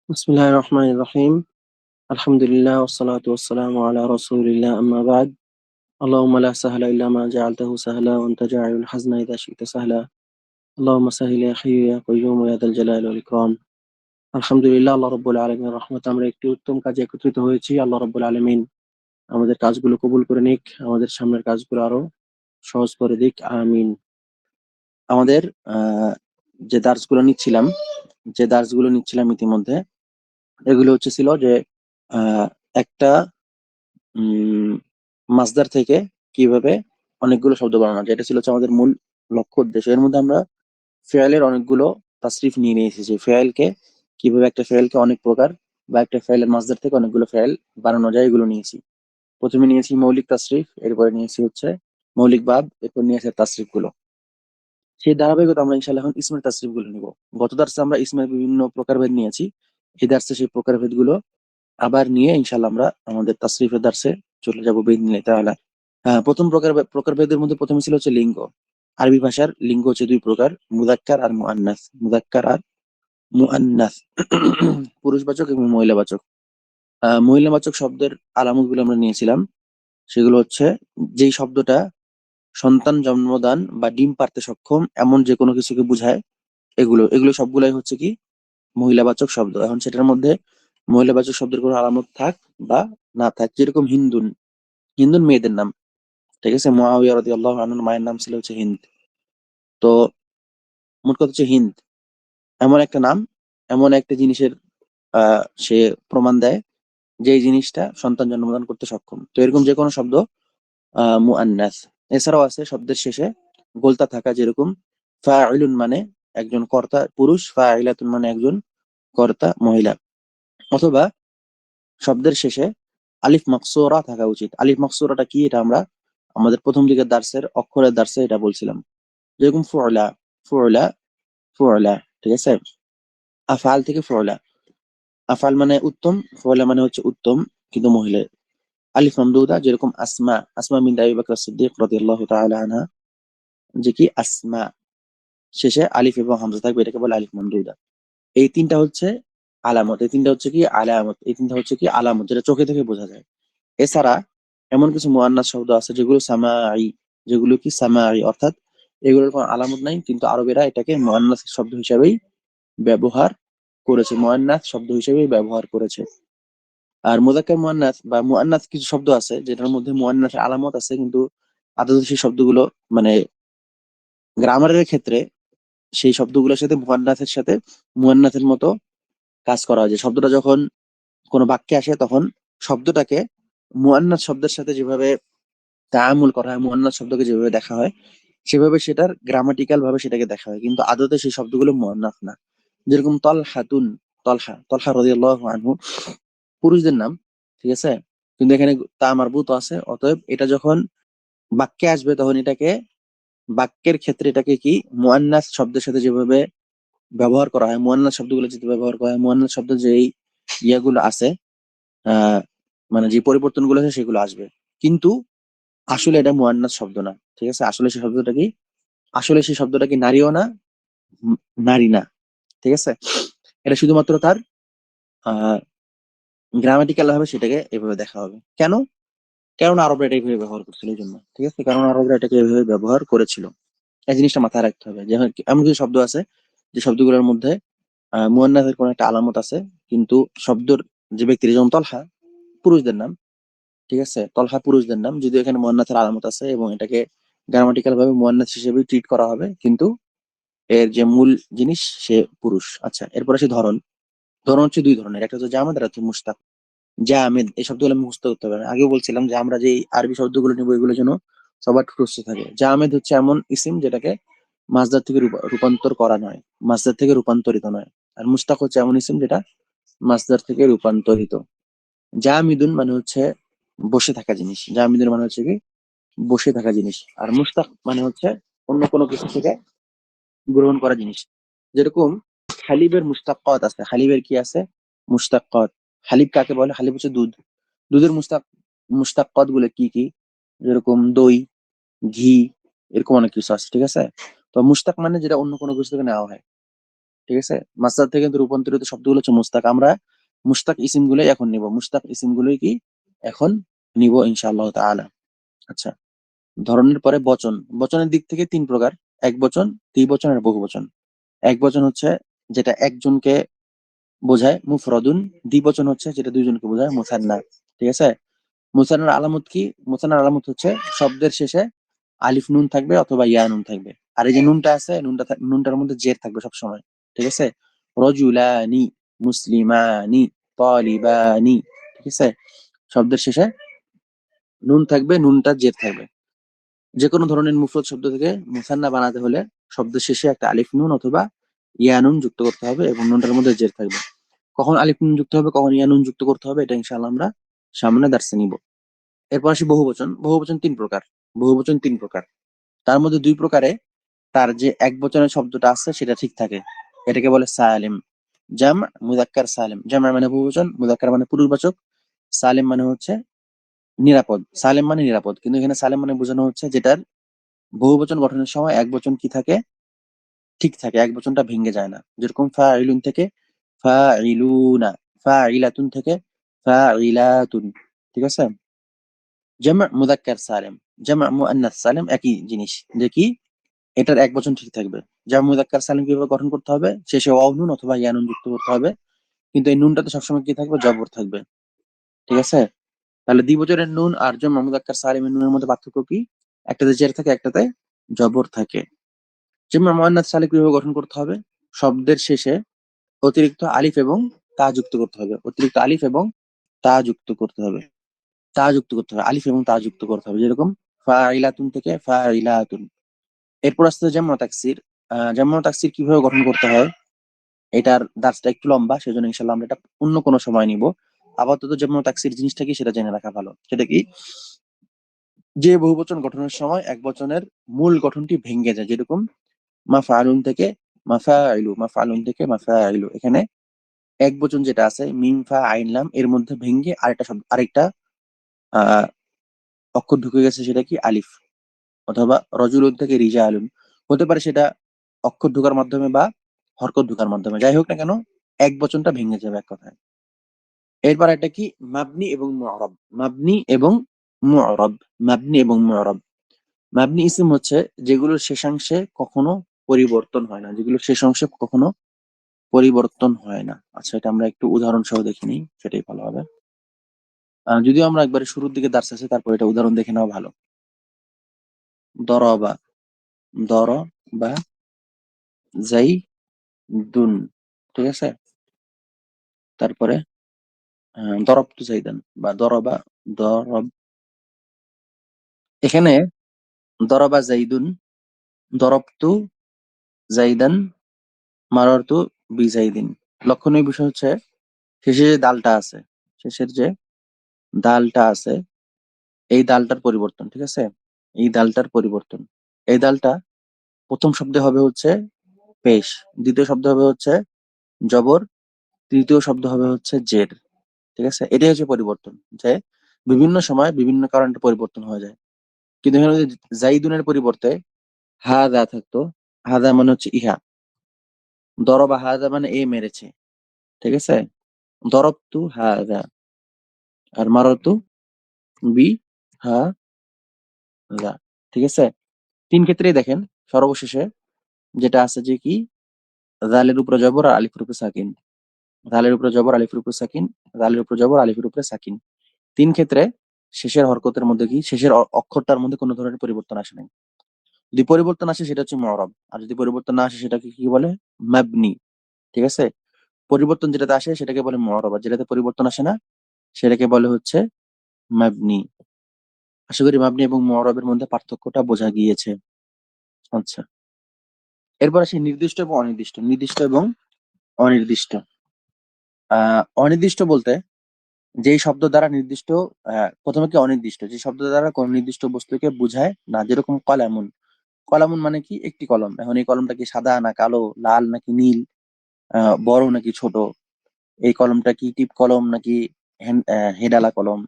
বিসমিল্লাহির রহমানির রহিম। আলহামদুলিল্লাহ ওয়াসসালাতু ওয়াসসালামু আলা রাসূলিল্লাহ আম্মা বা'দ। আল্লাহুম্মা লা সাহলা ইল্লা মা জাআলতাহু সাহলা ওয়া আনতা জাইলুল হাজনা ইযা শি'তা সাহলা। আল্লাহুম্মা সাহ্হিল ইয়া হাইয়্যু ইয়া কাইয়্যুম ইয়া যাল জালালি ওয়াল ইকরাম। আলহামদুলিল্লাহ, আল্লাহ রাব্বুল আলামিনের রহমতে আমরা একটি উত্তম কাজে একত্রিত হয়েছি। আল্লাহ রাব্বুল আলামিন আমাদের কাজগুলো কবুল করে নিক, আমাদের সামনের কাজগুলো আরো সহজ করে দিক। আমিন। আমাদের আহ যে দার্সগুলো নিচ্ছিলাম ইতিমধ্যে, এগুলো ছিল যে আহ একটা মাসদার থেকে কিভাবে অনেকগুলো শব্দ বানানো যায়, এটা ছিল হচ্ছে আমাদের মূল লক্ষ্য উদ্দেশ্য। এর মধ্যে আমরা ফেয়ালের অনেকগুলো তাসরিফ নিয়ে নিয়েছি, যে ফেয়ালকে কিভাবে একটা ফেয়ালকে অনেক প্রকার বা একটা ফেয়ালের মাসদার থেকে অনেকগুলো ফেয়াল বানানো যায়, এগুলো নিয়েছি। প্রথমে নিয়েছি মৌলিক তাসরিফ, এরপরে নিয়েছি হচ্ছে মৌলিক বাব, এরপর নিয়েছি তাসরিফ গুলো। সেই ধারাবাহিকতা আমরা ইনশাআল্লাহ এখন ইসমের তাসরিফ গুলো নিব। গত দার্সে আমরা ইসমের বিভিন্ন প্রকারভেদ নিয়েছি, এই দার্সে সেই প্রকারভেদ গুলো আবার নিয়ে ইনশাআল্লাহ আমরা আমাদের তাসরিফের দার্সে চলে যাবো বিইذنিল্লাহি তাআলা। প্রথম প্রকারভেদের মধ্যে প্রথমে ছিল হচ্ছে লিঙ্গ। আরবি ভাষার লিঙ্গ হচ্ছে দুই প্রকার, মুযাক্কার আর মুআন্নাস। মুযাক্কার আর মুআন্নাস পুরুষবাচক এবং মহিলাবাচক। মহিলাবাচক শব্দের আলামত গুলো আমরা নিয়েছিলাম। সেগুলো হচ্ছে যেই শব্দটা সন্তান জন্মদান বা ডিম পাড়তে সক্ষম এমন যে কোনো কিছুকে বোঝায়, এগুলো এগুলো সবগুলাই হচ্ছে কি মহিলাবাচক শব্দ। এখন সেটার মধ্যে মহিলাবাচক শব্দের কোনো আলামত থাক বা না থাক, যেরকম হিন্দুন। হিন্দুন মেয়েদের নাম, ঠিক আছে। মুআবিয়া রাদিয়াল্লাহু আনহুর মায়ের নাম ছিল হচ্ছে হিন্দ। তো মোট কথা হচ্ছে হিন্দ এমন একটা নাম, এমন একটা জিনিসের সে প্রমাণ দেয় যে জিনিসটা সন্তান জন্মদান করতে সক্ষম। তো এরকম যে কোনো শব্দ মুআন্নাস। এছাড়াও আছে শব্দের শেষে গোলতা থাকা, যেরকম ফাইলুন মানে একজন কর্তা পুরুষ, ফাইলাতুন মানে একজন কর্তা মহিলা। অথবা শব্দের শেষে আলিফ মাকসুরা থাকা উচিত। আলিফ মাকসুরাটা কি, এটা আমরা আমাদের প্রথম দিকের দার্সের অক্ষরের দার্সে এটা বলছিলাম। যেরকম ফুআলা, ফুআলা, ফুআলা, ঠিক আছে। আফআল থেকে ফুআলা। আফআল মানে উত্তম, ফুআলা মানে হচ্ছে উত্তম কিন্তু মহিলা। আলিফ মামদুদা, যেরকম আসমা, আসমা বিনত আবি বকর সিদ্দিক রাদিয়াল্লাহু তাআলা আনহা, যে কি আসমা, শেষে আলিফ এবং হামজা থাকবে, এটাকে বলে আলিফ মামদুদা। এই তিনটা হচ্ছে আলামত, এই তিনটা হচ্ছে কি আলামত, এই তিনটা হচ্ছে কি আলামত, যেটা চোখে থেকে বোঝা যায়। এছাড়া এমন কিছু মুআন্নাস শব্দ আছে যেগুলো সামাঈ, যেগুলো কি সামাঈ, অর্থাৎ এগুলোর কোনো আলামত নাই, কিন্তু আরবেরা এটাকে মুআন্নাস শব্দ হিসেবেই ব্যবহার করেছে, মুআন্নাস শব্দ হিসেবেই ব্যবহার করেছে। আর মুযাক্কার মুআন্নাস বা মুআন্নাস কিছু শব্দ আছে যেটার মধ্যে মুআন্নাসের আলামত আছে, কিন্তু আদতে সেই শব্দগুলো মানে গ্রামারের ক্ষেত্রে সেই শব্দগুলোর সাথে মুআন্নাসের মতো কাজ করা হয়। যে শব্দটা যখন কোনো বাক্যে আসে, তখন শব্দটাকে মুআন্নাস শব্দের সাথে যেভাবে তাআমুল করা হয়, মুআন্নাস শব্দকে যেভাবে দেখা হয়, সেভাবে সেটার গ্রামাটিক্যাল ভাবে সেটাকে দেখা হয়, কিন্তু আদতে সেই শব্দগুলো মুআন্নাস না। যেরকম তলহাতুন, তলহা, তলহা রাদিয়াল্লাহু আনহু পুরুষদের নাম, ঠিক আছে, কিন্তু এখানে তা মারবুত আছে, অতএব এটা যখন বাক্যে আসবে তখন এটাকে বাক্যের ক্ষেত্রে এটাকে কি মুআন্নাস শব্দের সাথে যেভাবে ব্যবহার করা হয়, মুআন্নাস শব্দগুলো যেটা ব্যবহার করা হয়, মুআন্নাস শব্দ যে এই ইয়াগুলো আছে, আহ মানে যে পরিবর্তনগুলো আছে সেগুলো আসবে, কিন্তু আসলে এটা মুআন্নাস শব্দ না, ঠিক আছে। আসলে সেই শব্দটা কি নারীও না, উম, নারী না, ঠিক আছে। এটা শুধুমাত্র তার আহ গ্রামাটিক্যাল ভাবে সেটাকে এভাবে দেখা হবে। কেন? কারণ আরবরা এটা এইভাবে ব্যবহার করছিল, এই জন্য, ঠিক আছে। কারণ আরবরা এটাকে এইভাবে ব্যবহার করেছিল, এই জিনিসটা মাথায় রাখতে হবে। যেমন এমন কিছু শব্দ আছে যে শব্দগুলোর মধ্যে মুয়ান্নাসের কোনো একটা আলামত আছে, কিন্তু শব্দের যে ব্যক্তির, যেমন তলহা পুরুষদের নাম, ঠিক আছে, তলহা পুরুষদের নাম, যদিও এখানে মুয়ান্নাসের আলামত আছে এবং এটাকে গ্রামাটিক্যাল ভাবে মুয়ান্নাস হিসেবে ট্রিট করা হবে, কিন্তু এর যে মূল জিনিস সে পুরুষ। আচ্ছা, এরপর আসি ধরন। ধরন হচ্ছে দুই ধরনের, একটা হচ্ছে জামাদ আর একটা হচ্ছে মুশতাক। জামেদ এই শব্দগুলো আমি মুখস্থ করতে হবে না। আগেও বলছিলাম যে আমরা যে আরবি শব্দগুলো নিবো এগুলো যেন সবার ঠোঁটস্থ থাকে। জামেদ হচ্ছে এমন ইসিম যেটাকে মাসদার থেকে রূপান্তর করা নয়, মাসদার থেকে রূপান্তরিত নয়। আর মুশতাক হচ্ছে এমন ইসিম যেটা মাসদার থেকে রূপান্তরিত। জামিদুন মানে হচ্ছে বসে থাকা জিনিস, জামিদুন মানে হচ্ছে কি বসে থাকা জিনিস। আর মুশতাক মানে হচ্ছে অন্য কোনো কিছু থেকে গ্রহণ করা জিনিস। যেরকম হালিবের মুশতাক্কাত আছে, হালিবের কি আছে, মুশতাক্কাত। হালিব কাকে বলে? হালিব হচ্ছে দুধ, দুধের মুশতাক্কাত গুলো কি কি, যেরকম দই, ঘি, এরকম অনেক কিছু আছে, ঠিক আছে। তো মুশতাক মানে যেটা অন্য কোনো কিছু থেকে নেওয়া হয়। ঠিক আছে? মাসদার থেকে কিন্তু রূপান্তরিত শব্দগুলো হচ্ছে মুস্তাক। আমরা মুস্তাক ইসিমগুলোই এখন নিব। মুস্তাক ইসিমগুলোই কি এখন নিব ইনশাআল্লাহ তাআলা। আচ্ছা, ধরনের পরে বচন। বচনের দিক থেকে ৩ প্রকার। একবচন, দ্বিবচন আর বহুবচন। একবচন হচ্ছে যেটা একজনকে বোঝায় মুফরাদুন, দ্বিবচন হচ্ছে যেটা দুইজনকে বোঝায় মুসান্না। ঠিক আছে? মুসান্নার আলামত কি? মুসান্নার আলামত হচ্ছে শব্দের শেষে আলিফ নুন থাকবে অথবা ইয়া নুন থাকবে। আর এই যে নুনটা আছে, নুনটার মধ্যে জের থাকবে সবসময়। ঠিক আছে? রজুলানি, মুসলিমানি, তালিবানি। ঠিক আছে? শব্দের শেষে নুন থাকবে, নুনটা জের থাকবে। যে কোনো ধরনের মুফরদ শব্দ থেকে মুসান্না বানাতে হলে শব্দের শেষে একটা আলিফ নুন অথবা ইয়া নুন যুক্ত করতে হবে এবং নুনটার মধ্যে জের থাকবে। কখন আলিফ নুন যুক্ত হবে, কখন ইয়া নুন যুক্ত করতে হবে, এটা ইনশাআল্লাহ আমরা সামনে দার্সে নিব। এরপর আসি বহুবচন। বহুবচন ৩ প্রকার। বহুবচন ৩ প্রকার। তার মধ্যে ২ প্রকারে তার যে এক বচনের শব্দটা আছে সেটা ঠিক থাকে। এটাকে বলে সালিম। জামা, মুযাক্কার সালিম। জামা মানে বহুবচন, মুযাক্কার মানে পুরুষবাচক, সালিম মানে হচ্ছে নিরাপদ। সালিম মানে নিরাপদ। কিন্তু এখানে সালিম মানে বোঝানো হচ্ছে যেটার বহুবচন গঠনের সময় এক বচন কি থাকে? ঠিক থাকে। এক বচনটা ভেঙে যায় না। যেরকম ফাইলুন থেকে ফাইলুনা, ফাইলাতুন থেকে ফাইলাতুন। ঠিক আছে? জামা মুযাক্কার সালিম, জামা মুআন্নাস সালিম একই জিনিস। যে কি এটার এক বচন ঠিক থাকবে। জামা মুযাক্কার সালিম কিভাবে গঠন করতে হবে? শেষে ওয়াও নুন অথবা ইয়া নুন যুক্ত করতে হবে। কিন্তু এই নুনটাতে সবসময় কি থাকবে? জবর থাকবে। ঠিক আছে? তাহলে দ্বিবচনের নুন আর জামা মুযাক্কার সালিমের নুনের মধ্যে পার্থক্য কি? একটাতে জের থাকে, একটাতে জবর থাকে। জামা মুআন্নাস সালিম কিভাবে গঠন করতে হবে? শব্দের শেষে অতিরিক্ত আলিফ এবং তা যুক্ত করতে হবে। অতিরিক্ত আলিফ এবং তা যুক্ত করতে হবে। তা যুক্ত করতে হবে। আলিফ এবং তা যুক্ত করতে হবে। যেরকম ফাইলাতুন থেকে ফাইলাতুন। এরপর আসছে জামু তাকসির। জামু তাকসির কিভাবে গঠন করতে হয়? এটার দার্সটা একটু লম্বা, সেজন্য ইনশাআল্লাহ আমরা এটা অন্য কোনো সময় নিব। আপাতত জামু তাকসির জিনিসটা কি সেটা জেনে রাখা ভালো। সেটা কি? যে বহুবচন গঠনের সময় এক বচনের মূল গঠনটি ভেঙে যায়। যেরকম মাফআলুন থেকে মাফাইলু, মাফআলুন থেকে মাফাইলু। এখানে এক বচন যেটা আছে মিম ফা আইন লাম, এর মধ্যে ভেঙে আরেকটা আহ অক্ষর ঢুকে গেছে, সেটা কি? আলিফ। অথবা রজুলুন থেকে রিজালুন। হতে পারে সেটা অক্ষর ঢোকার মাধ্যমে বা হরকত ঢোকার মাধ্যমে। যাই হোক না কেন, এক বচনটা ভেঙে যাবে এক কথায়। এরপর একটা কি? মাবনি এবং মু'রাব। মাবনি এবং মু'রাব। মাবনি এবং মু'রাব। মাবনি ইসিম হচ্ছে যেগুলোর শেষাংশে কখনো পরিবর্তন হয় না, যেগুলোর শেষাংশে কখনো পরিবর্তন হয় না। আচ্ছা, এটা আমরা একটু উদাহরণ সহ দেখে নিই, সেটাই ভালো হবে। যদিও আমরা একবারে শুরুর দিকে দার্স আছে, তারপর এটা উদাহরণ দেখে নেওয়া ভালো। দরবা, দরবা যাইদুন। ঠিক আছে? তারপরে দরবতু যাইদান বা দরব। এখানে দরবা যাইদুন, দরবতু যাইদান, মারারতু বিজাইদিন। লক্ষণীয় বিষয় হচ্ছে শেষে যে দালটা আছে, শেষের যে দালটা আছে, এই দালটার পরিবর্তন। ঠিক আছে? এই দালটার পরিবর্তন। এই দালটা প্রথম শব্দে হবে হচ্ছে পেশ, দ্বিতীয় শব্দ হবে হচ্ছে জবর, তৃতীয় শব্দ হবে হচ্ছে জের। ঠিক আছে? এটাই হচ্ছে পরিবর্তন, যে বিভিন্ন সময় বিভিন্ন কারণে পরিবর্তন হয়ে যায়। কিন্তু এখানে যদি জাইদুনের পরিবর্তে হাদা থাকতো, হাদা মানে হচ্ছে ইহা, দরবা হাদা মানে এ মেরেছে। ঠিক আছে? দরবতু হাদা, আর মারতু বি হাদা। ঠিক আছে? ৩ ক্ষেত্রেই দেখেন সর্বশেষে যেটা আছে যে কি জালের উপরে জবর আর আলিফের উপরে সাকিন। জালের উপরে জবর, আলিফের উপরে সাকিন, জালের উপরে জবর, আলিফের উপরে সাকিন। ৩ ক্ষেত্রে শেষের হরকতের মধ্যে কি শেষের অক্ষরটার মধ্যে কোনো ধরনের পরিবর্তন আসে নাই। যদি পরিবর্তন আসে সেটা হচ্ছে মু'রাব, আর যদি পরিবর্তন না আসে সেটাকে কি বলে? মাবনি। ঠিক আছে? পরিবর্তন যেটাতে আসে সেটাকে বলে মু'রাব, আর যেটাতে পরিবর্তন আসে না সেটাকে বলে হচ্ছে মাবনি। আশা করি মাবনি এবং মু'রাবের মধ্যে পার্থক্যটা বোঝা গিয়েছে। আচ্ছা, এরপর আসি নির্দিষ্ট এবং অনির্দিষ্ট। নির্দিষ্ট এবং অনির্দিষ্ট। অনির্দিষ্ট বলতে যেই শব্দ দ্বারা নির্দিষ্ট, প্রথমে কি অনির্দিষ্ট, যে শব্দ দ্বারা কোন নির্দিষ্ট বস্তুকে বোঝায় না। যেরকম কলামুন। কলামুন মানে কি? একটি কলম। এখন এই কলমটা কি সাদা না কালো, লাল নাকি নীল, বড় নাকি ছোট, এই কলমটা কি টিপ কলম নাকি হেডালা কলম।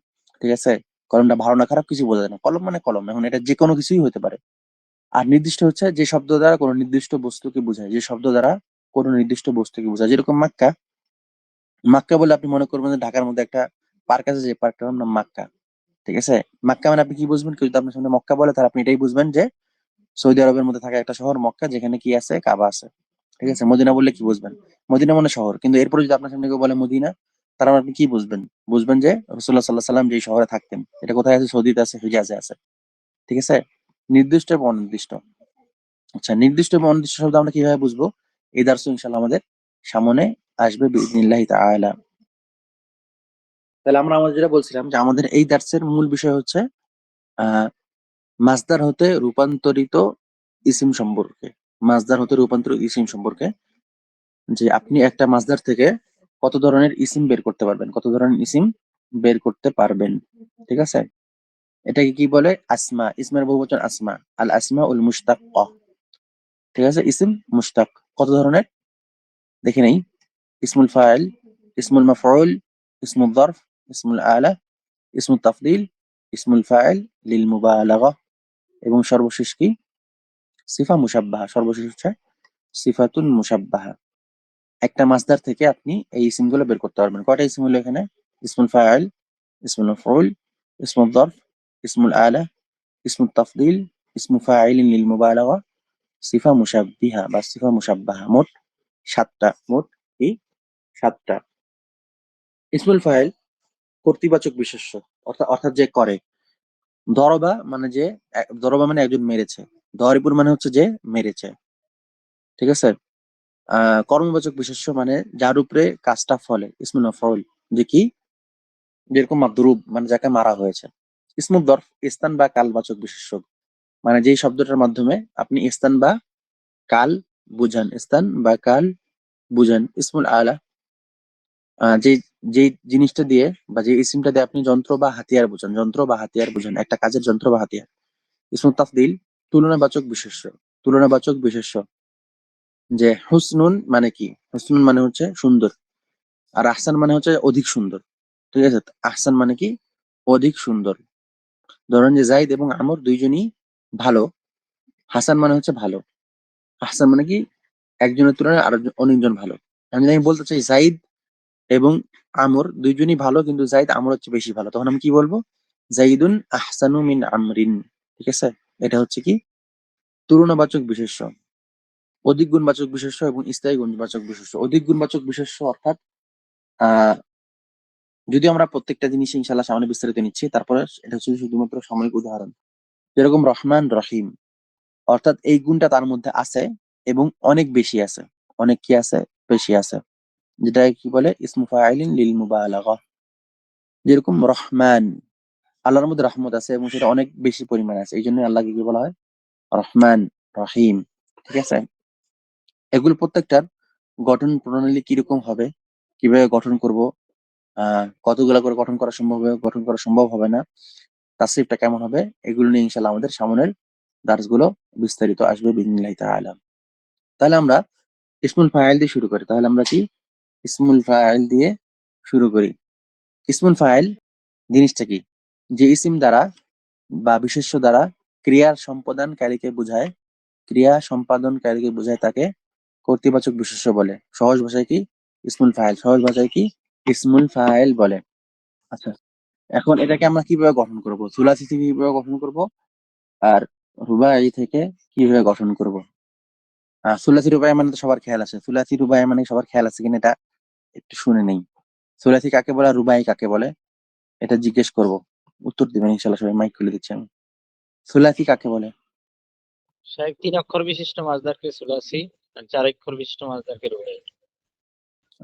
ঠিক আছে? কলমটা ভালো না খারাপ কিছু বোঝা যায় না। কলম মানে কলম। এখন এটা যে কোনো কিছুই হতে পারে। আর নির্দিষ্ট হচ্ছে যে শব্দ দ্বারা কোনো নির্দিষ্ট বস্তুকে বোঝায়, যে শব্দ দ্বারা কোনো নির্দিষ্ট বস্তুকে বোঝায়। যেরকম মাক্কা, মাক্কা বলে আপনি মনে করবেন যে ঢাকার মধ্যে একটা পার্ক আছে, যে পার্কটার নাম মাক্কা। ঠিক আছে, মাক্কা মানে আপনি কি বুঝবেন? কেউ যদি আপনার সামনে মক্কা বলে, তাহলে আপনি এটাই বুঝবেন যে সৌদি আরবের মধ্যে থাকা একটা শহর মক্কা, যেখানে কি আছে, কাবা আছে। ঠিক আছে, মদিনা বললে কি বুঝবেন? মদিনা মানে শহর। কিন্তু এরপরে যদি আপনার সামনে কেউ বলে মদিনা, তার মানে আপনি কি বুঝবেন? বুঝবেন যে রাসূলুল্লাহ সাল্লাল্লাহু আলাইহি ওয়াসাল্লাম যেই শহরে থাকতেন, এটা কোথায় আছে? সৌদিতে আছে, হিজাজে আছে। ঠিক আছে, নির্দিষ্ট এবং অনির্দিষ্ট। আচ্ছা, নির্দিষ্ট এবং অনির্দিষ্ট শব্দ আমরা কিভাবে বুঝবো? এই দার্স ইনশাআল্লাহ আমাদের সামনে আসবে বিইذنিল্লাহি তাআলা। তাহলে আমরা আমাদের যেটা বলছিলাম যে আমাদের এই দার্সের মূল বিষয় হচ্ছে আহ মাসদার হতে রূপান্তরিত ইসিম সম্পর্কে। মাসদার হতে রূপান্তরিত ইসিম সম্পর্কে, যে আপনি একটা মাসদার থেকে কত ধরনের ইসিম বের করতে পারবেন, কত ধরনের ইসিম বের করতে পারবেন। ঠিক আছে, এটাকে কি বলে? আসমা। ইসমের বহুবচন আসমা। আল আসমা উল মুশতাক্কা। ঠিক আছে, ইসিম মুশতাক কত ধরনের দেখে নেই। ইসমুল ফাইল, ইসমুল মাফউল, ইসমুল যরফ, ইসমুল আলা, ইসমুল তাফদিল, ইসমুল ফাইল লিল মুবালাগা, এবং সর্বশেষ কি? সিফা মুশাব্বাহা। সর্বশেষ হচ্ছে সিফাতুন মুশাব্বাহা। একটা মাসদার থেকে আপনি এই ইসিমগুলো বের করতে পারবেন। কয়টা ইসিম হলো এখানে? ইসমুল ফাইল, ইসমুল মাফউল, ইসমুল যরফ, ইসমুল আলা, ইসমুল তাফদিল, ইসমু ফাইলিন লিল মুবালাগা, সিফা মুশাব্বিহা বা সিফা মুশাব্বাহা। মোট ৭টা। মোট কি? ৭টা। ইসমুল ফাইল কর্তৃবাচক বিশেষ্য, অর্থাৎ অর্থাৎ যে করে। দরবা মানে যে, দরবা মানে একজন মেরেছে। দরিবুর মানে হচ্ছে যে মেরেছে। ঠিক আছে, কর্মবাচক বিশেষ্য মানে যার উপরে কাজটা ফলে। ইসমুল মাফউল, যে কি? যেরকম মাদরুব মানে যাকে মারা হয়েছে। ইসমুল যরফ স্থান বা কালবাচক বিশেষ্য, মানে যেই শব্দটার মাধ্যমে আপনি স্থান বা কাল বুঝান। স্থান বা কাল বুঝান। ইসমুল আলা, যে যেই জিনিসটা দিয়ে বা যে ইসিমটা দিয়ে আপনি যন্ত্র বা হাতিয়ার বোঝান। যন্ত্র বা হাতিয়ার বোঝান, একটা কাজের যন্ত্র বা হাতিয়ার। ইসমুল তাফদিল তুলনাবাচক বিশেষ্য। তুলনাবাচক বিশেষ্য, যে হুসনুন মানে কি? হুসনুন মানে হচ্ছে সুন্দর, আর আহসান মানে হচ্ছে অধিক সুন্দর। ঠিক আছে, আহসান মানে কি? অধিক সুন্দর। ধরেন যে জাইদ এবং আমর দুইজনই ভালো। হাসান মানে হচ্ছে ভালো। আহসান মানে কি? একজনের তুলনায় আরো অনেকজন ভালো। আমি যদি আমি বলতে চাই জাইদ এবং আমর দুইজনই ভালো, কিন্তু জাইদ আমর হচ্ছে বেশি ভালো, তখন আমি কি বলবো? জাইদুন আহসানু মিন আমরিন। ঠিক আছে, এটা হচ্ছে কি? তুলনাবাচক বিশেষ্য। অধিক গুণবাচক বিশেষ্য এবং স্থায়ী গুণবাচক বিশেষ্য। অধিক গুণবাচক বিশেষ্য অর্থাৎ আহ যদি আমরা প্রত্যেকটা জিনিস ইনশাল্লাহ সামনে বিস্তারিত নিচ্ছি, তারপরে এটা হচ্ছে শুধুমাত্র সাময়িক উদাহরণ। যেরকম রহমান রহিম, অর্থাৎ এই গুণটা তার মধ্যে আছে এবং অনেক বেশি আছে। অনেক কি আছে? বেশি আছে। যেটা কি বলে? ইসমু ফাইলিন লিল মুবালাগা। যেরকম রহমান, আল্লাহর মধ্যে রহমত আছে এবং সেটা অনেক বেশি পরিমাণে আছে, এই জন্য আল্লাহকে কি বলা হয়? রহমান রহিম। ঠিক আছে, এগুলো প্রত্যেকটার গঠন প্রণালী কিরকম হবে, কিভাবে গঠন করব, কতগুলা করে গঠন করা সম্ভব হবে, গঠন করা সম্ভব হবে না, তাসরিফটা কেমন হবে, এগুলো নিয়ে ইনশাআল্লাহ আমাদের সামনের দার্স গুলো বিস্তারিত আসবে বিইذনিল্লাহি তাআলা। তাহলে আমরা ইসমুল ফাইল দিয়ে শুরু করি। তাহলে আমরা কি ইসমুল ফাইল দিয়ে শুরু করি। ইসমুল ফাইল জিনিসটা কি? যে ইসিম দ্বারা বা বিশেষ্য দ্বারা ক্রিয়ার সম্পাদনকারীকে বোঝায়, ক্রিয়া সম্পাদনকারীকে বোঝায়, তাকে কর্তৃবাচক বিশেষ্য বলে। সহজ ভাষায় কি? ইসমুল ফাইল। সহজ ভাষায় কি? ইসমুল ফাইল বলে। আচ্ছা, এখন এটাকে আমরা কিভাবে গঠন করব? সুলাসি থেকে কিভাবে গঠন করব, আর রুবাই থেকে কিভাবে গঠন করব? সুলাসি রুবাই মানে তো সবার খেয়াল আছে। সুলাসি রুবাই মানে সবার খেয়াল আছে কিনা এটা একটু শুনে নেই। সুলাসি কাকে বলে, আর রুবাই কাকে বলে, এটা জিজ্ঞেস করব। উত্তর দিবেন ইনশাআল্লাহ সবাই। মাইক খুলে দিচ্ছি আমি। সুলাসি কাকে বলে? সাহেব, 3 অক্ষর বিশিষ্ট মাছদারকে সুলাসি, আর 4 অক্ষর বিশিষ্ট মাছদারকে রুবাই।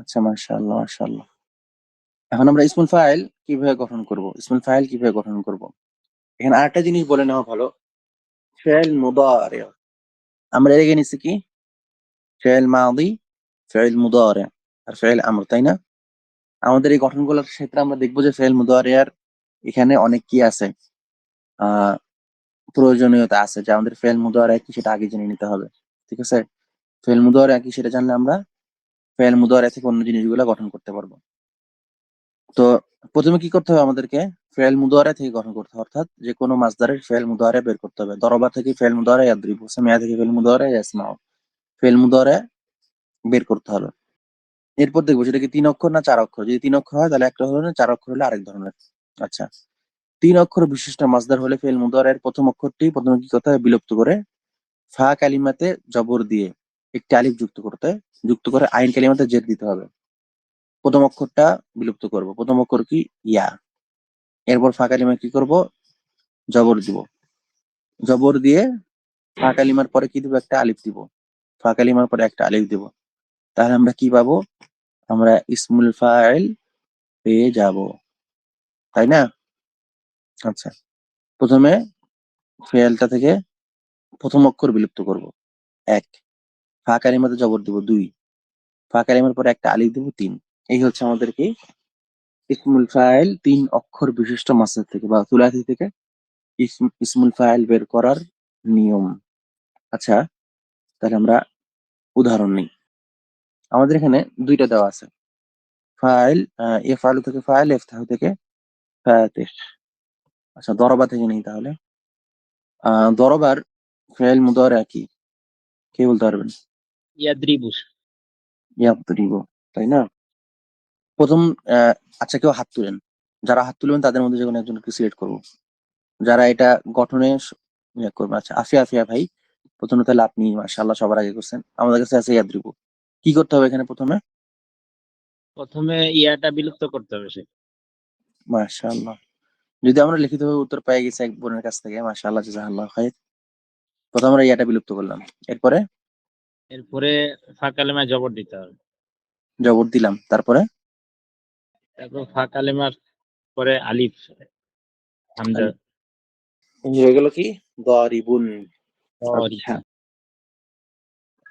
আচ্ছা, মাশাআল্লাহ মাশাআল্লাহ। এখন আমরা ইসমুল ফাইল কিভাবে গঠন করব? ইসমুল ফাইল কিভাবে গঠন করব? এখানে আরেকটা জিনিস বলে নেওয়া ভালো। ফেল মুদারি, আমরা এগিয়ে নিচ্ছি কি? ফেল মাদি, ফেল মুদারি আর ফেল আমর, তাই না? আমাদের এই গঠনগুলোর ক্ষেত্রে আমরা দেখবো যে ফেল মুদারিয়ার এখানে অনেক কি আছে, আহ প্রয়োজনীয়তা আছে, যে আমাদের ফেল মুদারি কি সেটা আগে জেনে নিতে হবে। ঠিক আছে, ফেল মুদারি কি সেটা জানলে আমরা ফেল মুদারি থেকে অন্য জিনিসগুলো গঠন করতে পারবো। তো প্রথমে কি করতে হবে আমাদেরকে? ফেল মুদারি থেকে গঠন করতে হবে, অর্থাৎ যে কোনো মাসদারের ফেল মুদারি বের করতে হবে। দরবা থেকে ফেল মুদারি ইয়াদরিবু, সামিয়া থেকে ফেল মুদারি ইয়াসমাউ। ফেল মুদারি বের করতে হবে। এরপর দেখবো সেটা কি 3 অক্ষর না 4 অক্ষর। যদি 3 অক্ষর হয় তাহলে এক ধরনের, 4 অক্ষর হলে আরেক ধরনের। আচ্ছা, 3 অক্ষর বিশিষ্ট মাসদার হলে ফেল মুদারের প্রথম অক্ষরটি প্রথমে কি করতে হবে? বিলুপ্ত করে ফা কালিমাতে জবর দিয়ে একটি আলিফ যুক্ত করে আইন কালিমাতে জের দিতে হবে। প্রথম অক্ষরটা বিলুপ্ত করব। প্রথম অক্ষর কি? ইয়া। এরপর ফা কালিমা কি করব? জবর দিব। জবর দিয়ে ফা কালিমার পরে কি দিব? একটা আলিফ দিব। ফা কালিমার পরে একটা আলিফ দিব। তাহলে আমরা কি পাবো? আমরা ইসমুল ফাইল পেয়ে যাব, তাই না? আচ্ছা, প্রথমে ফেলটা থেকে প্রথম অক্ষর বিলুপ্ত করব, 1। ফা কালিমাতে জবর দিব, 2। ফা কালিমার পরে একটা আলিফ দিব, 3। এই হচ্ছে আমাদের কি ইসমুল ফাইল 3 অক্ষর বিশিষ্ট মাসদার থেকে বা সুলাসি থেকে ইসমুল ফাইল বের করার নিয়ম। আচ্ছা, তাহলে আমরা উদাহরণ নিই। আমাদের এখানে দুইটা দেওয়া আছে, ফাইল এ ফাইল থেকে ফাইল, এফতাহ থেকে ফাতিহ। আচ্ছা, দরবা থেকে নেই তাহলে। দরবার ফেল মুদারে কি? কে বলতে পারবেন? ইয়াদ্রিবুস। ইয়াদরিবু, তাই না? প্রথম আচ্ছা, কেউ হাত তুলেন। যারা হাত তুলবেন তাদের মধ্যে যে কোনো একজনকে সিলেক্ট করবো, যারা এটা গঠনে ইয়ে করবে। আচ্ছা, আফিয়া আফিয়া ভাই, প্রথমে তাহলে আপনি মাশাআল্লাহ সবার আগে করছেন। আমাদের কাছে আছে ইয়াদরিবু। কি করতে হবে এখানে প্রথমে? প্রথমে ইয়াটা বিলুপ্ত করতে হবে সে। মাশাআল্লাহ, যদি আমরা লিখিতভাবে উত্তর পেয়ে গেছি এক বোনের কাছ থেকে, মাশাআল্লাহ জাযাকাল্লাহ খাইর। প্রথমে আমরা ইয়াটা বিলুপ্ত করলাম, এরপরে এরপরে ফা কালেমায় জবর দিতে হবে। জবর দিলাম, তারপরে তারপর ফা কালেমার পরে আলিফ, হামজা। আলিফ। হয়ে গেল কি? দারিবুন। আচ্ছা, অরিবুন।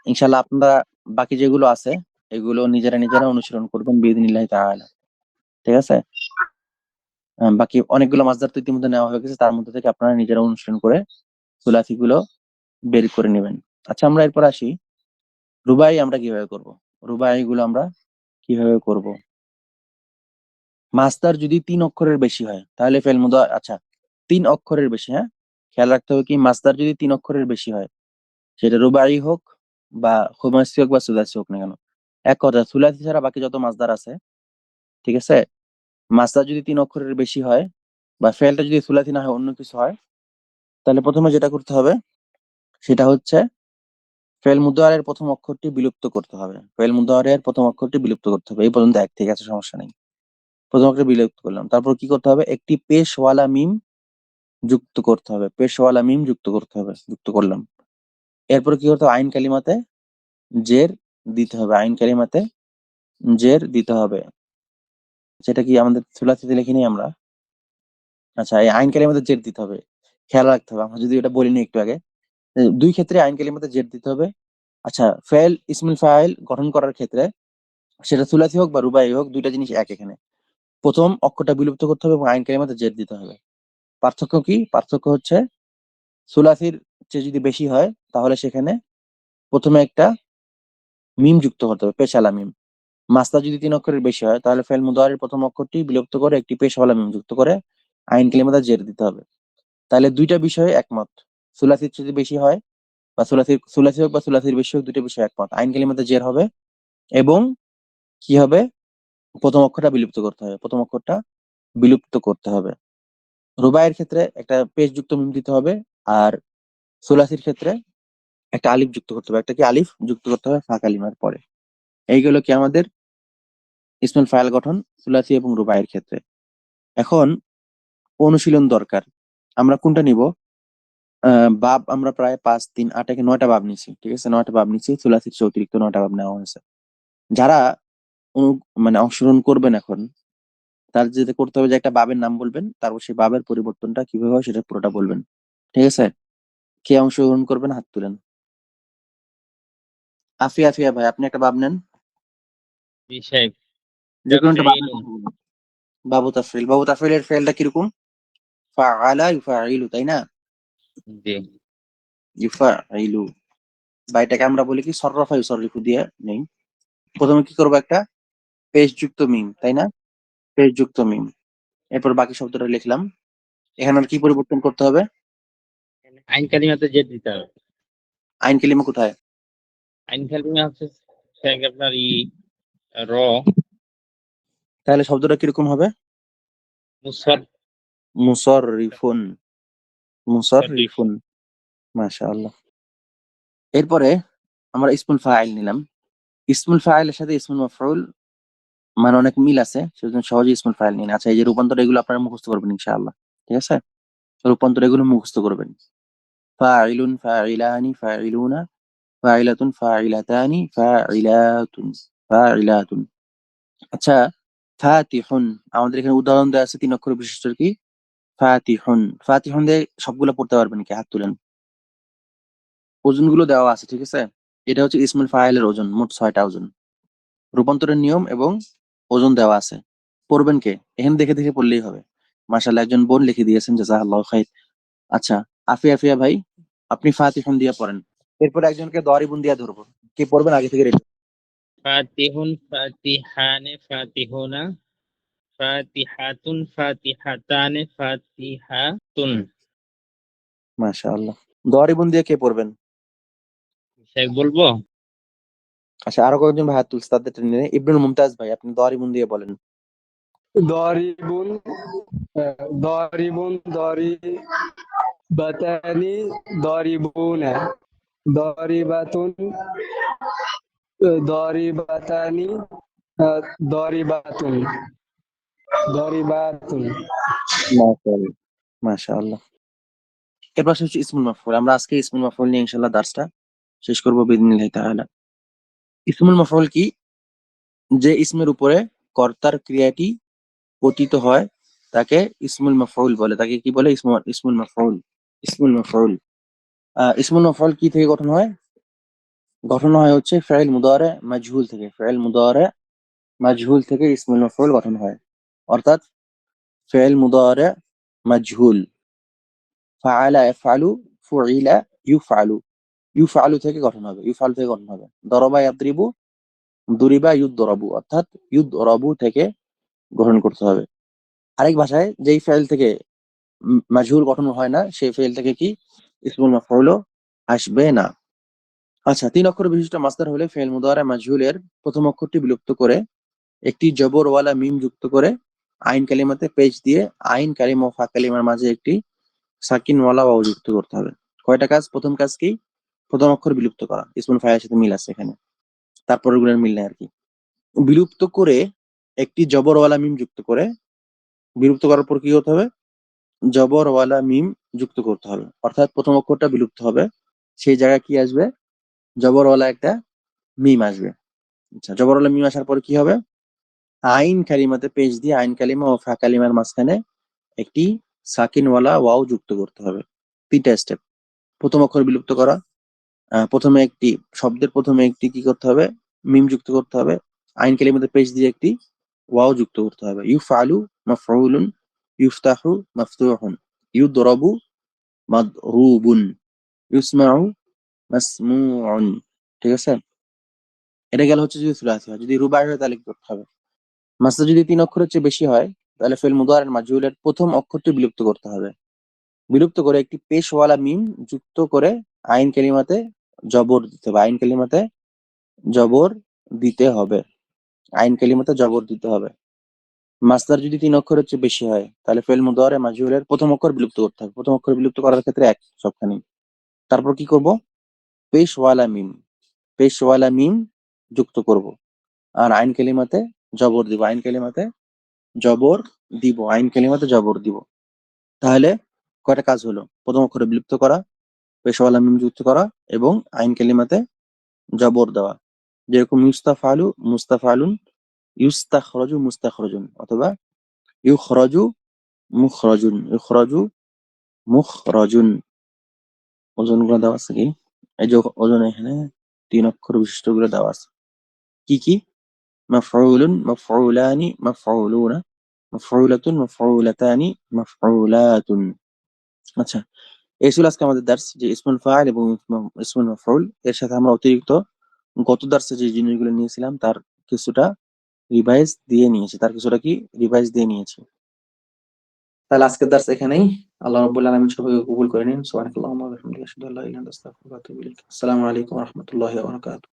ইনশাআল্লাহ আপনারা বাকি যেগুলো আছে এগুলো নিজেরা নিজেরা অনুসরণ করবেন বিইذنিল্লাহি তাআলা, ঠিক আছে? বাকি অনেকগুলো মাসদার তো ইতিমধ্যে নেওয়া হয়ে গেছে, তার মধ্যে থেকে আপনারা নিজেরা অনুসরণ করে সুলাসি গুলো বের করে নেবেন। আচ্ছা, আমরা এরপর আসি রুবাই আমরা কিভাবে করব। রুবাই গুলো আমরা কিভাবে করব? মাসদার যদি 3 অক্ষরের বেশি হয় তাহলে ফেল মুদার, আচ্ছা 3 অক্ষরের বেশি, হ্যাঁ খেয়াল রাখতে হবে কি মাসদার যদি 3 অক্ষরের বেশি হয়, সেটা রুবাই হোক বা খুমাসি হোক বা সুদাসি হোক না কেন, এক কথা সুলাসি ছাড়া বাকি যত মাসদার আছে, ঠিক আছে, মাসদার যদি 3 অক্ষরের বেশি হয় বা ফেলটা যদি সুলাসি না হয় অন্য কিছু হয়, তাহলে প্রথমে যেটা করতে হবে সেটা হচ্ছে ফেল মুদারের প্রথম অক্ষরটি বিলুপ্ত করতে হবে। ফেল মুদারের প্রথম অক্ষরটি বিলুপ্ত করতে হবে। এই পর্যন্ত এক, ঠিক আছে, সমস্যা নেই। প্রথম অক্ষর বিলুপ্ত করলাম, তারপর কি করতে হবে? একটি পেশওয়ালা মিম যুক্ত করতে হবে। পেশওয়ালা মিম যুক্ত করতে হবে, যুক্ত করলাম। এরপর কি করতে হবে? আইন কালিমাতে জের দিতে হবে। আইন কালিমাতে জের দিতে হবে, সেটা কি আমাদের সুলাসিতে লিখিনি আমরা? আচ্ছা, এই আইন কালিমাতে জের দিতে হবে, খেয়াল রাখতে হবে। আমরা যদি এটা বলিনি একটু আগে, দুই ক্ষেত্রে আইন কালিমাতে জের দিতে হবে। আচ্ছা, ফেল ইসমুল ফাইল গঠন করার ক্ষেত্রে সেটা সুলাসি হোক বা রুবাই হোক, দুইটা জিনিস এক এখানে। প্রথম অক্ষরটা বিলুপ্ত করতে হবে এবং আইন কালিমাতে জের দিতে হবে। পার্থক্য কি? পার্থক্য হচ্ছে সুলাসির চেয়ে যদি বেশি হয় তাহলে সেখানে প্রথমে একটা মিম যুক্ত করতে হবে, পেশালা মিম। মাসদা যদি 3 অক্ষরের বেশি হয় তাহলে ফেল মুদারির প্রথম অক্ষরটি বিলুপ্ত করে একটি পেশওয়ালা মিম যুক্ত করে আইন কালিমাতে জের দিতে হবে। তাহলে দুইটা বিষয়ে একমত। সুলাসির যদি বেশি হয় বা সুলাসি হোক বা সুলাসির বেশি হোক, দুইটা বিষয় একমত। আইন কালিমাতে জের হবে এবং কি হবে? প্রথম অক্ষরটা বিলুপ্ত করতে হবে। প্রথম অক্ষরটা বিলুপ্ত করতে হবে। রুবাইয়ের ক্ষেত্রে একটা পেশ যুক্ত মিম দিতে হবে, আর সুলাসির ক্ষেত্রে একটা আলিফ যুক্ত করতে হবে। একটা কি আলিফ যুক্ত করতে হবে ফা কালিমার পরে। এইগুলো কি আমাদের ইসমুল ফাইল গঠন সুলাসি এবং রুবাইয়ের ক্ষেত্রে। এখন অনুশীলন দরকার। আমরা কোনটা নিব? বাব আমরা প্রায় 5, 3, 8 থেকে 9টা বাব নিছি, ঠিক আছে? 9টা বাব নিছি, সুলাসির চেয়ে অতিরিক্ত 9টা বাব নেওয়া হয়েছে। যারা মানে অংশগ্রহণ করবেন এখন, তার যেটা করতে হবে যে একটা বাবের নাম বলবেন, তারপর সেই বাবের পরিবর্তনটা কিভাবে হয় সেটা পুরোটা বলবেন, ঠিক আছে? কে অংশগ্রহণ করবেন হাত তুলেন। আফিয়া আফিয়া ভাই, আপনি একটা বাব নেন, বিশেক। যে কোনো একটা বাবের তাফঈলুন। কথা বলুন। বাবু তাফরিল। বাবু তাফরিলের ফেলটা কিরকম? ফাআলা ইউফাইলু, তাই না? জি। ইউফাইলু বা এটাকে আমরা বলি কি সররাফা ইউসাররিফু দিয়ে নেই। প্রথমে কি করবো? একটা পেশ যুক্ত মিম, তাই না? পেশ যুক্ত মিম। এরপর বাকি শব্দটা লিখলাম। এখানে আর কি পরিবর্তন করতে হবে? আইন কালিমাতে জের দিতে হবে। আইন কালিমা কোথায়? আইন কালিমা হচ্ছে আপনার র তাহলে শব্দটা কিরকম হবে? মুসার মুসাররিফুন, মুসাররিফুন। মাশাআল্লাহ। এরপরে আমরা ইসমুল ফাইল নিলাম। ইসমুল ফাইলের সাথে ইসমুল মাফউল মানে অনেক মিল আছে, সেজন্য সহজে ইসমুল ফাইল নিন। আচ্ছা, এই যে রূপান্তর, এগুলো আপনারা মুখস্থ করবেন ইনশাআল্লাহ। ঠিক আছে, রূপান্তর এগুলো মুখস্থ করবেন। ফাইলুন, ফাইলানি, ফাইলুনা, ফাইলাতুন, ফাইলাতানি, ফাইলাতুন, ফাইলাতুন। আচ্ছা, ফাতিহুন, আমাদের এখানে উদাহরণ দেওয়া আছে 3 অক্ষর বিশিষ্ট কি ফাতিহুন। ফাতিহুন দিয়ে সবগুলো পড়তে পারবেন কি? হাত তুলেন। ওজনগুলো দেওয়া আছে, ঠিক আছে। এটা হচ্ছে ইসমুল ফাইলের ওজন, মোট 6টা ওজন। রূপান্তরের নিয়ম এবং ওজন দেওয়া আছে। পড়বেন কে? এখানে দেখে দেখে পড়লেই হবে। মাশাআল্লাহ, একজন বোন লিখে দিয়েছেন, জাযাকাল্লাহু খাইর। আচ্ছা, আফিয়া আফিয়া ভাই, আপনি ফাতিহুন দিয়ে পড়েন। এরপর একজনকে দরিবুন দিয়ে ধরবো। কে পড়বেন আগে থেকে রেডি? ফাতিহুন, ফাতিহানে, ফাতিহুনা, ফাতিহাতুন, ফাতিহাতানে, ফাতিহাতুন। মাশাআল্লাহ। দরিবুন দিয়ে কে পড়বেন? শেখ বলবো? আচ্ছা, আরো কয়েকজন ভাই হাত তুলছে, তাদের নিয়ে ইবনুল মুমতাজ ভাই, আপনি দরিবুন দিয়ে বলেন। দরিবুন, দরিবুন, দরিবাতানি, দরিবুনা, দরিবাতুন, দরিবাতানি, দরিবাতুন, দরিবাতুন। মাশাআল্লাহ, মাশাআল্লাহ। এরপর হচ্ছে ইসমুল মাফউল। আমরা আজকে ইসমুল মাফউল নিয়ে ইনশাআল্লাহ দার্সটা শেষ করবো বিইذنিল্লাহি তাআলা। ইসমুল মাফউল কি? যে ইসমের উপরে কর্তার ক্রিয়াটি পতিত হয় তাকে ইসমুল মাফউল বলে। তাকে কি বলে? ইসমুল মাফউল। ইসমুল মাফউল। ইসমুল মাফউল কি থেকে গঠন হয়? গঠন হয় হচ্ছে ফাইল মুদারে মাজহুল থেকে। ফাইল মুদারে মাজহুল থেকে ইসমুল মাফউল গঠন হয়। অর্থাৎ ফাইল মুদারে মাজহুল, ফাআলা ইয়াফআলু, ফুইলা ইউফআলু, ইউফআলু থেকে গঠন হবে। ইউফআলু থেকে গঠন হবে। দরাবা ইয়াদরিবু, দুরিবা ইউদরাবু, অর্থাৎ ইউদরাবু থেকে গ্রহণ করতে হবে। আরেক ভাষায় যেই ফাইল থেকে মাজহুল গঠন হয় না, সেই ফাইল থেকে কি ইসমুল মাফউলও আসবে না। আচ্ছা, 3 অক্ষর বিশিষ্ট মাসদার হলে ফাইল মুদারে মাজহুলের প্রথম অক্ষরটি বিলুপ্ত করে একটি জবরওয়ালা মিম যুক্ত করে আইন কালিমাতে পেশ দিয়ে আইন কালিমা ও ফা কালিমার মাঝে একটি সাকিনওয়ালা ওয়াও যুক্ত করতে হবে। কয়টা কাজ? প্রথম কাজ কি? প্রথম অক্ষর বিলুপ্ত করা। ইসমুল ফাইলের সাথে মিল আছে এখানে, তারপর ওগুলোর মিল নেই আর কি। বিলুপ্ত করে একটি জবরওয়ালা মিম যুক্ত করে, বিলুপ্ত করার পর কি হতে হবে? জবরওয়ালা মিম যুক্ত করতে হবে। অর্থাৎ প্রথম অক্ষরটা বিলুপ্ত হবে, সেই জায়গায় কি আসবে? জবরওয়ালা একটা মিম আসবে। আচ্ছা, জবরওয়ালা মিম আসার পর কি হবে? আইন কালিমাতে পেশ দিয়ে আইন কালিমা ও ফা কালিমার মাঝখানে একটি সাকিনওয়ালা ওয়াও যুক্ত করতে হবে। 3টা স্টেপ। প্রথম অক্ষর বিলুপ্ত করা, প্রথমে একটি শব্দের প্রথমে একটি কি করতে হবে? মিম যুক্ত করতে হবে। আইন কালিমাতে পেশ দিয়ে একটি ওয়াও যুক্ত করতে হবে। ইউফআলু মাফউলুন, ইফতাহু মাফতুহুন, ইউদরাবু মাদরুবুন, ইউসমাউ মাসমুউন। ঠিক আছে, এটা গেল হচ্ছে যদি সুলাসি হয়। যদি রুবাই হয় তাহলে কি করতে হবে? মাসদা যদি 3 অক্ষরের চেয়ে বেশি হয় তাহলে ফেল মুদারের মাজহুলের প্রথম অক্ষরটি বিলুপ্ত করতে হবে। বিলুপ্ত করে একটি পেশওয়ালা মিম যুক্ত করে আইন কালিমাতে জবর দিতে হবে। আইন কালিমাতে জবর দিতে হবে। আইন কালিমাতে জবর দিতে হবে। মাসদার যদি 3 অক্ষরের চেয়ে বেশি হয় তাহলে ফেল মুদারে মাজহুলের প্রথম অক্ষর বিলুপ্ত করতে হবে। প্রথম অক্ষর বিলুপ্ত করার ক্ষেত্রে এক সবখানি। তারপর কি করব? পেশওয়ালা মিম, পেশওয়ালা মিম যুক্ত করব। আর আইন কালিমাতে জবর দিব। আইন কালিমাতে জবর দিব। আইন কালিমাতে জবর দিব। তাহলে কয়টা কাজ হলো? প্রথম অক্ষরে বিলুপ্ত করা, পেশওয়ালা মিম যুক্ত করা এবং আইন কালিমাতে জবর দেওয়া। যেরকম ইউস্তাফালু মুস্তাফালুন, ইউস্তাখরাজু মুস্তাখরাজুন, অথবা ইউখরাজু মুখরাজুন, ইউখরাজু মুখরাজুন। ওজনগুলো দেওয়া আছে কি? এই যে ওজন এখানে 3 অক্ষর বিশিষ্ট গুলো দেওয়া আছে। কি কি? মাফউলুন, মাফউলানি, মাফউলুনা, মাফউলাতুন, মাফউলাতানি, মাফউলাতুন। আচ্ছা, এই ছিল আজকে আমাদের দার্স, যে ইসমুল ফাইল এবং ইসমুল মাফউল। এর সাথে আমরা অতিরিক্ত গত দার্সে যে জিনিসগুলো নিয়েছিলাম তার কিছুটা রিভাইজ দিয়ে নিয়েছি। তাহলে আজকের দার্স এখানেই। আল্লাহ রাব্বুল আলামিন সবাইকে কবুল করে নিন। সুবহানাল্লাহি ওয়া বিহামদিহি, আশহাদু আল্লা ইলাহা ইল্লাল্লাহু, আস্তাগফিরুকা ওয়া আতুবু ইলাইক। আসসালামু আলাইকুম ওয়া রাহমাতুল্লাহি ওয়া বারাকাতুহু।